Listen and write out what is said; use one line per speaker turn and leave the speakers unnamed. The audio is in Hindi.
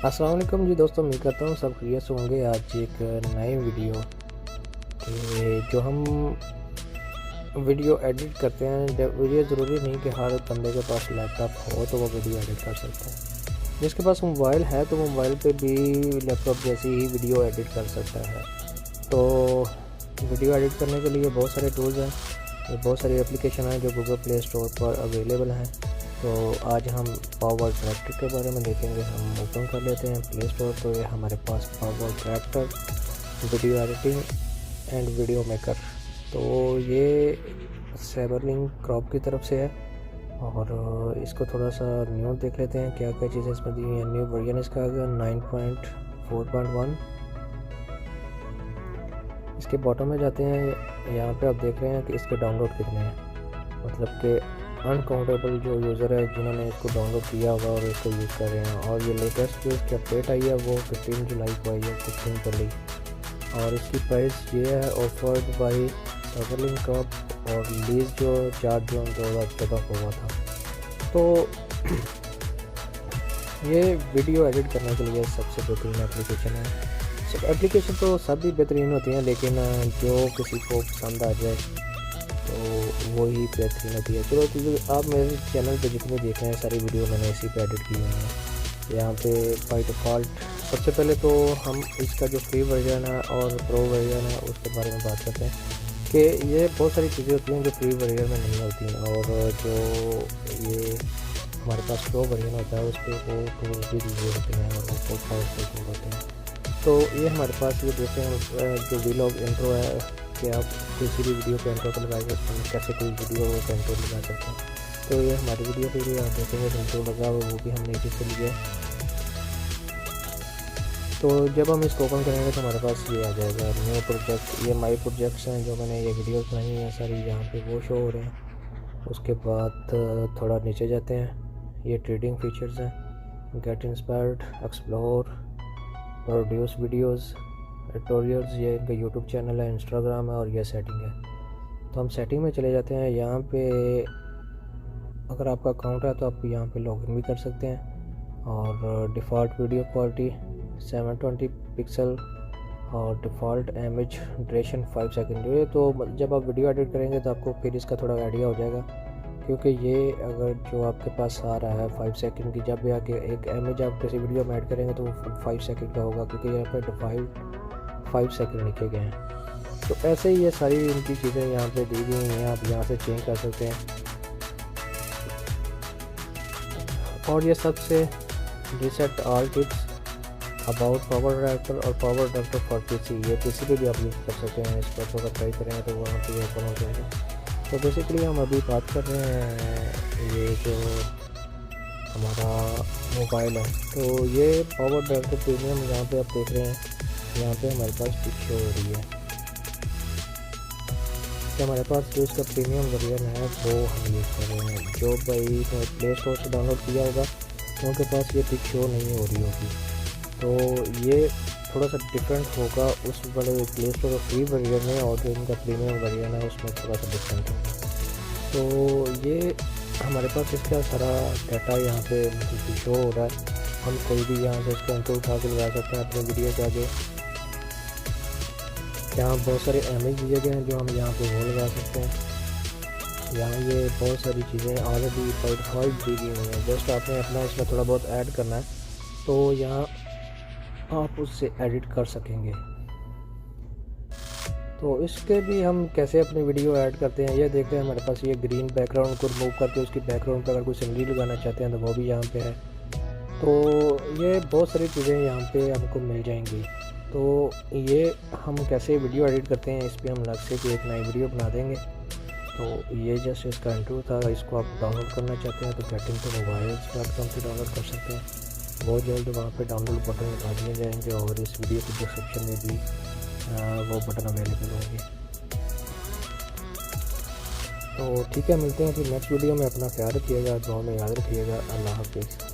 अस्सलाम वालेकुम जी दोस्तों, उम्मीद करता हूँ सब खैरियत से होंगे। आज एक नए वीडियो कि जो हम वीडियो एडिट करते हैं, ये ज़रूरी नहीं कि हर बंदे के पास लैपटॉप हो तो वो वीडियो एडिट कर सकता है। जिसके पास मोबाइल है तो मोबाइल पे भी लैपटॉप जैसी ही वीडियो एडिट कर सकता है। तो वीडियो एडिट करने के लिए बहुत सारे टूल्स हैं, ये बहुत सारी एप्लीकेशन हैं जो गूगल प्ले स्टोर पर अवेलेबल हैं। तो आज हम पावर डायरेक्टर के बारे में देखेंगे। हम ओपन कर लेते हैं प्ले स्टोर। तो ये हमारे पास power director video editing and video maker, तो ये सेवरलिंग क्रॉप की तरफ से है। और इसको थोड़ा सा न्यू देख लेते हैं क्या क्या चीज़ें इसमें दी हैं। न्यू वर्जन इसका आ गया 9.4.1। इसके बॉटम में जाते हैं, यहाँ पे आप देख रहे हैं कि इसके डाउनलोड कितने हैं, मतलब कि अनकाउंटेबल जो यूज़र है जिन्होंने इसको डाउनलोड किया होगा और इसको यूज़ कर रहे हैं। और ये लेटेस्ट जो इसकी अपडेट आई है वो 15 जुलाई को आई है, 15 जुलाई। और इसकी प्राइस ये है ऑफर्ड बाई सेवरलिंग क्रॉप और रिलीज़ जो 4 जून 2014 को हुआ था। तो ये वीडियो एडिट करने के लिए सबसे बेहतरीन एप्लीकेशन है। सब एप्लीकेशन तो सब भी बेहतरीन होती हैं, लेकिन जो किसी को पसंद आ जाए तो वही बेहतरीन होती है। चलो, तो आप मेरे चैनल पे जितने देख रहे हैं सारी वीडियो मैंने इसी पे एडिट की हुई हैं। यहाँ पे बाय डिफ़ॉल्ट सबसे पहले तो हम इसका जो फ्री वर्जन है और प्रो वर्जन है उसके बारे में बात करते हैं कि ये बहुत सारी चीज़ें होती हैं जो फ्री वर्जन में नहीं होती हैं। और जो ये हमारे पास प्रो वर्जन होता है उस पर वो टूल्स भी दिए होते हैं और वो बहुत पावरफुल टूल होते हैं। तो ये हमारे पास ये देखते हैं जो वीलॉग इंट्रो है कि आप किसी भी वीडियो पे इंट्रो को लगा सकते हैं, कैसे कोई वीडियो को इंट्रो लगा सकते हैं। तो ये हमारी वीडियो पे भी आप देखेंगे इंट्रो लगा हुआ, वो भी हमने इसी से लिया है। तो जब हम इसको ओपन करेंगे तो हमारे पास ये आ जाएगा न्यू प्रोजेक्ट। ये माई प्रोजेक्ट्स हैं जो मैंने ये वीडियोस बनाई हैं सारी, यहाँ पे वो शो हो रहे हैं। उसके बाद थोड़ा नीचे जाते हैं, ये ट्रेडिंग फीचर्स हैं, get inspired, explore, produce videos, editorials, ये इनका यूट्यूब चैनल है, इंस्टाग्राम है और ये सेटिंग है। तो हम सेटिंग में चले जाते हैं। यहाँ पे अगर आपका अकाउंट है तो आप यहाँ पे लॉगिन भी कर सकते हैं। और डिफ़ॉल्ट वीडियो क्वालिटी 720 पिक्सल और डिफ़ॉल्ट इमेज ड्यूरेशन 5 सेकंड। ये तो जब आप वीडियो एडिट करेंगे तो आपको फिर इसका थोड़ा आइडिया हो जाएगा, क्योंकि ये अगर जो आपके पास आ रहा है 5 सेकंड की, जब भी आके एक इमेज आप किसी वीडियो में ऐड करेंगे तो वो 5 सेकंड का होगा, क्योंकि यहाँ पे डिफ़ॉल्ट 5 सेकंड लिखे गए हैं। तो ऐसे ही ये सारी इनकी चीज़ें यहाँ पे दी गई हैं, आप यहाँ से चेंज कर सकते हैं। और ये सबसे reset all tips about power director और पावर डायरेक्टर फॉर पीसी, ये पीसी पे भी आप यूज़ कर सकते हैं। इस पर थोड़ा ट्राई करेंगे तो वहाँ पे ओपन हो जाएगा। तो बेसिकली हम अभी बात कर रहे हैं ये जो हमारा मोबाइल है, तो ये पावर डायरेक्टर प्रीमियम यहाँ पे आप देख रहे हैं, यहाँ पे हमारे पास पिक्चर हो रही है कि हमारे पास जो इसका प्रीमियम वर्जन है वो हम यूज़ कर रहे हैं। जो भाई प्ले स्टोर से डाउनलोड किया होगा उनके पास ये पिक्चर नहीं हो रही होगी, तो ये थोड़ा सा डिफरेंट होगा उस वाले प्ले स्टोर फ्री वर्जन में, और जो इनका प्रीमियम वर्जन है उसमें थोड़ा सा डिफरेंट होगा। तो ये हमारे पास इसका सारा डाटा यहाँ पे शो हो रहा है। हम कोई भी यहाँ से इसको इंट्रो उठा के लगा सकते हैं अपने वीडियो के आगे। यहाँ बहुत सारे इमेज दिए गए हैं जो हम यहाँ पे वो लगा सकते हैं। यहाँ ये बहुत सारी चीज़ें ऑलरेडी बाय डिफ़ॉल्ट दी गई हुई हैं, जस्ट आपने अपना इसमें थोड़ा बहुत ऐड करना है, तो यहाँ आप उससे एडिट कर सकेंगे। तो इसके भी हम कैसे अपनी वीडियो ऐड करते हैं ये देखते हैं। हमारे पास ये ग्रीन बैकग्राउंड को रिमूव करके उसकी बैकग्राउंड पर अगर कोई सिनरी लगाना चाहते हैं तो वो भी यहाँ पे है। तो ये बहुत सारी चीज़ें यहाँ पे हमको मिल जाएंगी। तो ये हम कैसे वीडियो एडिट करते हैं इस पर हम अलग से एक नई वीडियो बना देंगे। तो ये जस्ट इसका इंट्रो था। इसको आप डाउनलोड करना चाहते हैं तो GetintoMobiles.com से डाउनलोड कर सकते हैं। बहुत जल्द वहाँ पे डाउनलोड बटन लगा दिए जाएंगे और इस वीडियो के डिस्क्रिप्शन में भी वो बटन अवेलेबल होंगे। तो ठीक है, मिलते हैं फिर नेक्स्ट वीडियो में। अपना ख्याल रखिएगा, दुआ में याद रखिएगा। अल्लाह हाफिज़।